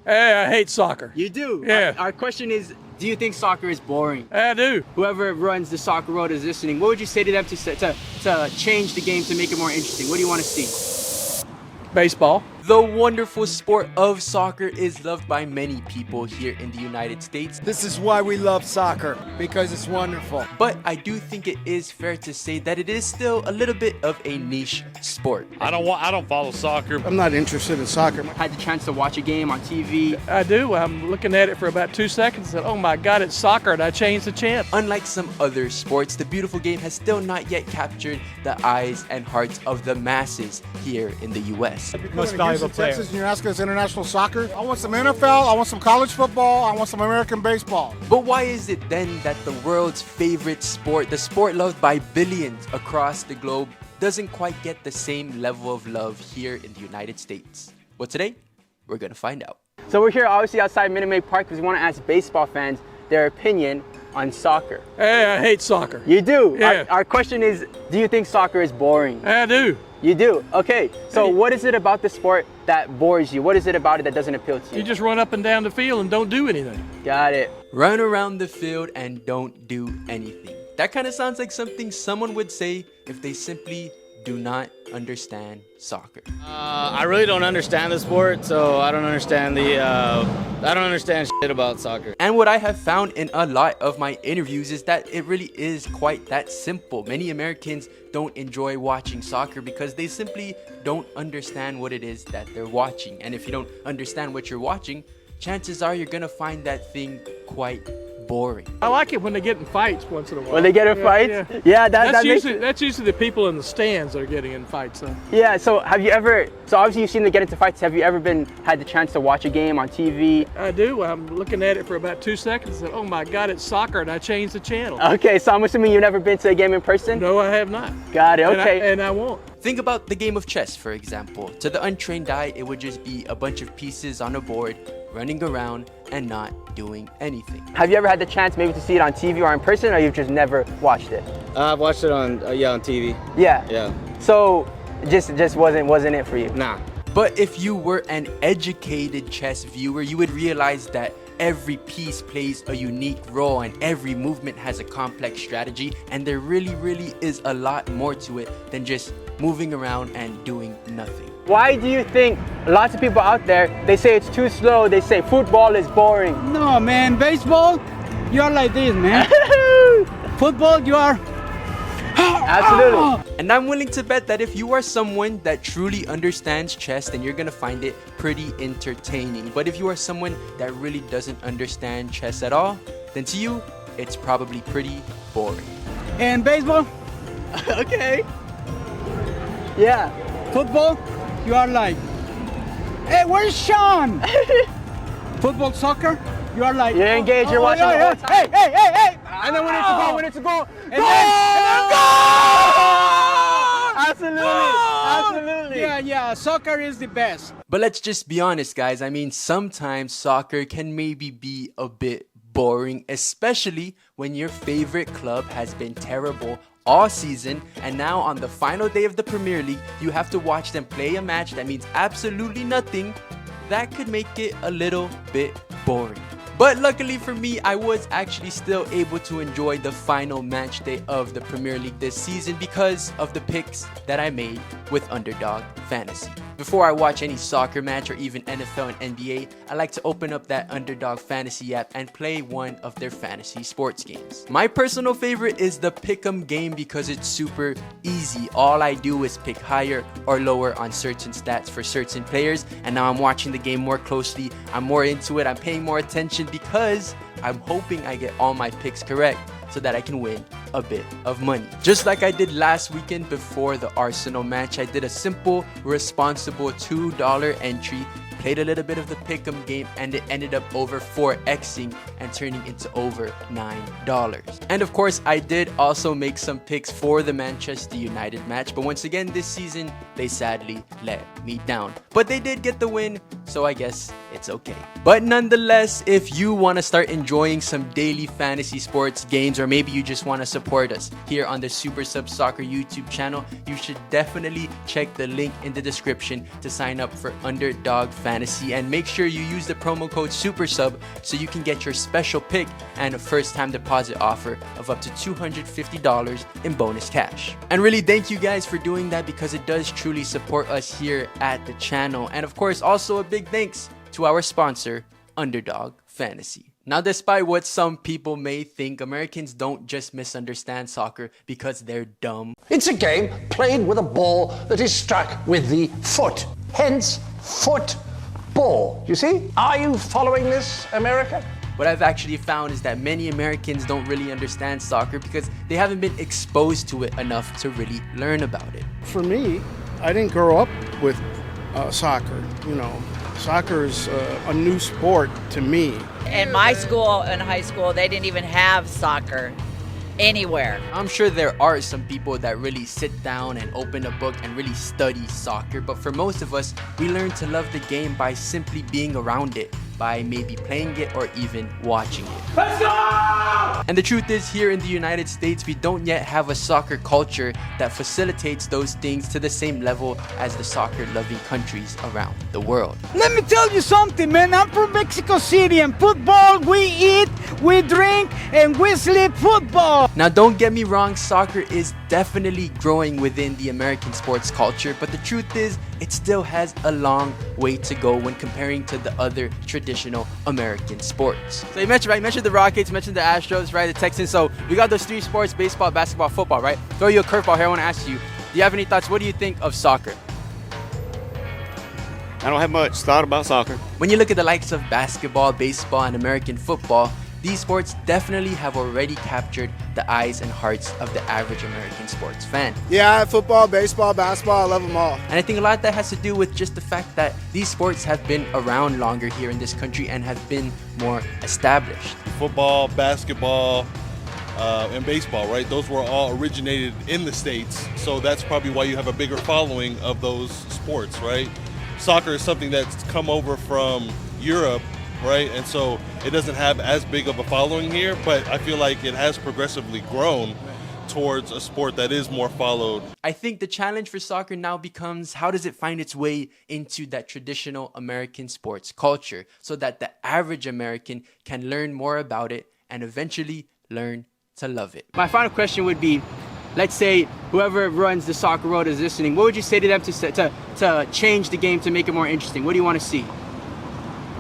Hey, I hate soccer. You do? Yeah. Our question is, do you think soccer is boring? I do. Whoever runs the soccer world is listening. What would you say to them to change the game to make it more interesting? What do you want to see? Baseball. The wonderful sport of soccer is loved by many people here in the United States. This is why we love soccer, because it's wonderful. But I do think it is fair to say that it is still a little bit of a niche sport. I don't follow soccer. I'm not interested in soccer. Had the chance to watch a game on TV. I do. I'm looking at it for about 2 seconds and said, oh my God, it's soccer, and I changed the channel. Unlike some other sports, the beautiful game has still not yet captured the eyes and hearts of the masses here in the U.S. Most valuable player. Texas, and you're asking us international soccer. I want some NFL, I want some college football, I want some American baseball. But why is it then that the world's favorite sport, the sport loved by billions across the globe, doesn't quite get the same level of love here in the United States? Well, today, we're gonna find out. So we're here obviously outside Minute Maid Park because we want to ask baseball fans their opinion on soccer. Hey, I hate soccer. You do? Yeah. Our question is, do you think soccer is boring? I do. You do? Okay, so what is it about the sport that bores you? What is it about it that doesn't appeal to you? You just run up and down the field and don't do anything. Got it. Run around the field and don't do anything. That kind of sounds like something someone would say if they simply do not understand soccer. I really don't understand the sport, so I don't understand shit about soccer. And what I have found in a lot of my interviews is that it really is quite that simple. Many Americans don't enjoy watching soccer because they simply don't understand what it is that they're watching. And if you don't understand what you're watching, chances are you're gonna find that thing quite boring. I like it when they get in fights once in a while. When they get in fights? Yeah, that's makes usually the people in the stands that are getting in fights. So. Yeah, so obviously you've seen them get into fights. Have you ever had the chance to watch a game on TV? I do. I'm looking at it for about 2 seconds and said, oh my God, it's soccer, and I changed the channel. Okay, so I'm assuming you've never been to a game in person? No, I have not. Got it, okay. And I won't. Think about the game of chess, for example. To the untrained eye, it would just be a bunch of pieces on a board, running around and not doing anything. Have you ever had the chance maybe to see it on TV or in person, or you've just never watched it? I've watched it on TV. Yeah. Yeah. So just wasn't it for you? Nah. But if you were an educated chess viewer, you would realize that every piece plays a unique role and every movement has a complex strategy, and there really is a lot more to it than just moving around and doing nothing. Why do you think lots of people out there, they say it's too slow, they say football is boring? No, man, baseball, you are like this, man. Football, you are... Absolutely. And I'm willing to bet that if you are someone that truly understands chess, then you're gonna find it pretty entertaining. But if you are someone that really doesn't understand chess at all, then to you, it's probably pretty boring. And baseball, Okay. Yeah. football, you are like... Hey, where's Sean? Football, soccer, you are like... You're engaged, you're watching the whole time. Hey! And then when it's a goal, And then Absolutely. Yeah, soccer is the best. But let's just be honest, guys. I mean, sometimes soccer can maybe be a bit boring, especially when your favorite club has been terrible all season, and now on the final day of the Premier League, you have to watch them play a match that means absolutely nothing. That could make it a little bit boring. But luckily for me, I was actually still able to enjoy the final match day of the Premier League this season because of the picks that I made with Underdog Fantasy. Before I watch any soccer match or even NFL and NBA, I like to open up that Underdog Fantasy app and play one of their fantasy sports games. My personal favorite is the Pick'em game because it's super easy. All I do is pick higher or lower on certain stats for certain players, and now I'm watching the game more closely. I'm more into it. I'm paying more attention because I'm hoping I get all my picks correct so that I can win a bit of money. Just like I did last weekend before the Arsenal match, I did a simple, responsible $2 entry, played a little bit of the pick'em game, and it ended up over 4xing and turning into over $9. And of course, I did also make some picks for the Manchester United match, but once again this season, they sadly let me down. But they did get the win, so I guess it's okay. But nonetheless, if you want to start enjoying some daily fantasy sports games, or maybe you just want to support us here on the SuperSub Soccer YouTube channel, you should definitely check the link in the description to sign up for Underdog Fantasy, and make sure you use the promo code SuperSub so you can get your special pick and a first-time deposit offer of up to $250 in bonus cash. And really, thank you guys for doing that, because it does truly support us here at the channel. And of course, also a big thanks to our sponsor, Underdog Fantasy. Now, despite what some people may think, Americans don't just misunderstand soccer because they're dumb. It's a game played with a ball that is struck with the foot. Hence, football. You see? Are you following this, America? What I've actually found is that many Americans don't really understand soccer because they haven't been exposed to it enough to really learn about it. For me, I didn't grow up with soccer. Soccer is a new sport to me. In my school, in high school, they didn't even have soccer anywhere. I'm sure there are some people that really sit down and open a book and really study soccer, but for most of us, we learn to love the game by simply being around it, by maybe playing it or even watching it. Let's go! And the truth is, here in the United States, we don't yet have a soccer culture that facilitates those things to the same level as the soccer-loving countries around the world. Let me tell you something, man. I'm from Mexico City, and football, we eat, we drink, and we sleep football. Now, don't get me wrong, soccer is definitely growing within the American sports culture, but the truth is, it still has a long way to go when comparing to the other traditional American sports. So you mentioned the Rockets, you mentioned the Astros, right? The Texans. So we got those three sports: baseball, basketball, football, right? Throw you a curveball here. I want to ask you, do you have any thoughts? What do you think of soccer? I don't have much thought about soccer. When you look at the likes of basketball, baseball, and American football, these sports definitely have already captured the eyes and hearts of the average American sports fan. Yeah, football, baseball, basketball, I love them all. And I think a lot of that has to do with just the fact that these sports have been around longer here in this country and have been more established. Football, basketball, and baseball, right? Those were all originated in the States, so that's probably why you have a bigger following of those sports, right? Soccer is something that's come over from Europe, right? And so it doesn't have as big of a following here, but I feel like it has progressively grown towards a sport that is more followed. I think the challenge for soccer now becomes, how does it find its way into that traditional American sports culture so that the average American can learn more about it and eventually learn to love it. My final question would be, let's say whoever runs the Soccer World is listening, what would you say to them to change the game, to make it more interesting? What do you want to see?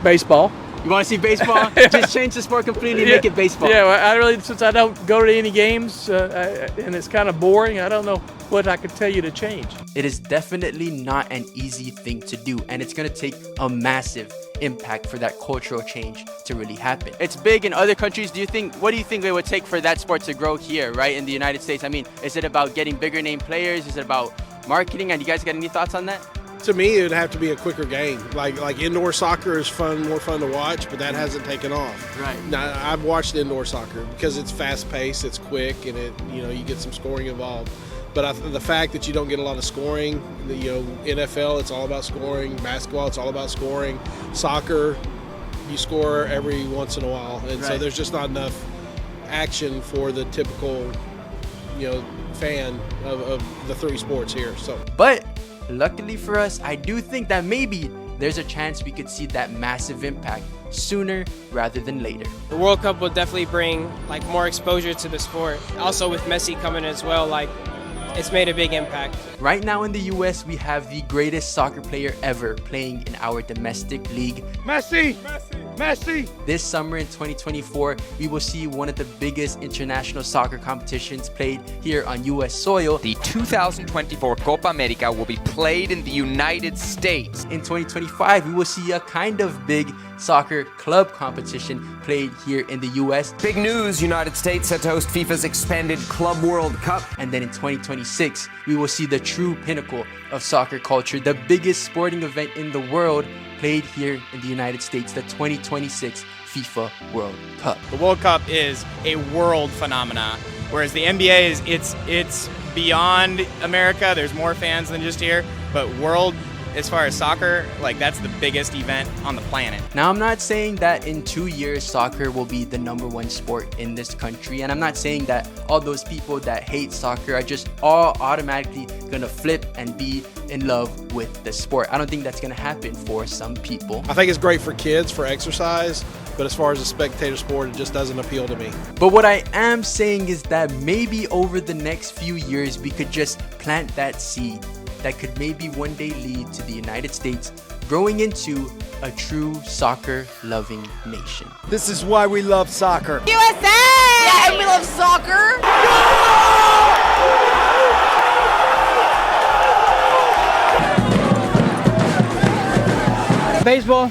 Baseball. You want to see baseball? Just change the sport completely and make it baseball. Yeah, well, I really, since I don't go to any games and it's kind of boring, I don't know what I could tell you to change. It is definitely not an easy thing to do, and it's going to take a massive impact for that cultural change to really happen. It's big in other countries. What do you think it would take for that sport to grow here, right, in the United States? I mean, is it about getting bigger name players? Is it about marketing? And you guys got any thoughts on that? To me, it would have to be a quicker game. Like indoor soccer is more fun to watch, but that hasn't taken off. Right. Now, I've watched indoor soccer because it's fast-paced, it's quick, and you get some scoring involved. But the fact that you don't get a lot of scoring, NFL, it's all about scoring. Basketball, it's all about scoring. Soccer, you score every once in a while, and so there's just not enough action for the typical, fan of the three sports here. So, but luckily for us, I do think that maybe there's a chance we could see that massive impact sooner rather than later. The World Cup will definitely bring more exposure to the sport. Also with Messi coming as well, it's made a big impact. Right now in the US, we have the greatest soccer player ever playing in our domestic league. Messi! Messi! This summer in 2024, we will see one of the biggest international soccer competitions played here on US soil. The 2024 Copa America will be played in the United States. In 2025, we will see a kind of big soccer club competition played here in the US. Big news, United States set to host FIFA's expanded Club World Cup. And then in 2026, we will see the true pinnacle of soccer culture, the biggest sporting event in the world played here in the United States, the 2026 FIFA World Cup. The World Cup is a world phenomenon, whereas the NBA is it's beyond America. There's more fans than just here, but world as far as soccer, like that's the biggest event on the planet. Now, I'm not saying that in 2 years soccer will be the #1 sport in this country, and I'm not saying that all those people that hate soccer are just all automatically gonna flip and be in love with the sport. I don't think that's gonna happen for some people. I think it's great for kids for exercise, but as far as a spectator sport, it just doesn't appeal to me. But what I am saying is that maybe over the next few years we could just plant that seed that could maybe one day lead to the United States growing into a true soccer-loving nation. This is why we love soccer. USA! Yeah, and we love soccer. Baseball.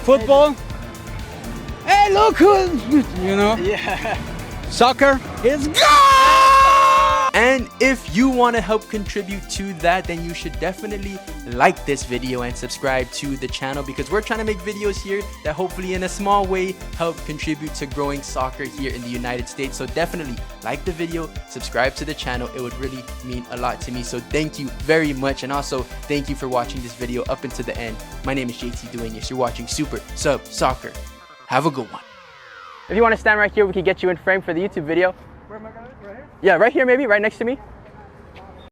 Football. Hey, look who, you know. Yeah. Soccer is go! And if you want to help contribute to that, then you should definitely like this video and subscribe to the channel, because we're trying to make videos here that hopefully in a small way help contribute to growing soccer here in the United States. So definitely like the video, subscribe to the channel. It would really mean a lot to me. So thank you very much. And also thank you for watching this video up until the end. My name is JT Duenas. You're watching Super Sub Soccer. Have a good one. If you want to stand right here, we can get you in frame for the YouTube video. Where am I going? Right here? Yeah, right here maybe, right next to me.